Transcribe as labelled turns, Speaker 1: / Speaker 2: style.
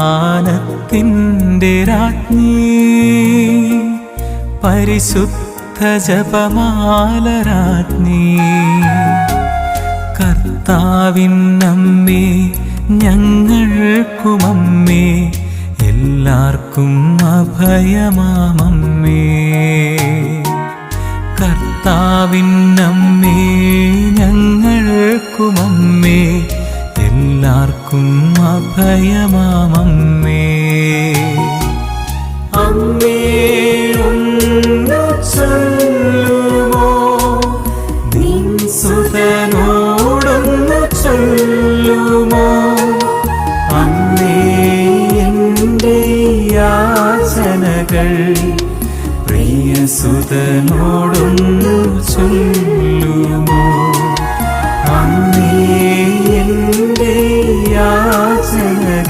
Speaker 1: സമാധാനത്തിൻ്റെ രാജ്ഞി പരിശുദ്ധ ജപമാല രാജ്ഞി കർത്താവിനമ്മേ ഞങ്ങൾക്കുമമ്മേ എല്ലാവർക്കും അഭയമാമമ്മേ കർത്താവിനമ്മേ ഞങ്ങൾക്കുമമ്മേ എല്ലാവർക്കും അഭയമാമമ്മേ അമ്മേ ഒന്ന് ചൊല്ലുമോ നിൻ സുതനോടൊന്ന് ചൊല്ലുമോ അമ്മേ എൻ്റെ യാചനകൾ പ്രിയ സുതനോടൊന്നു ചൊല്ലുമോ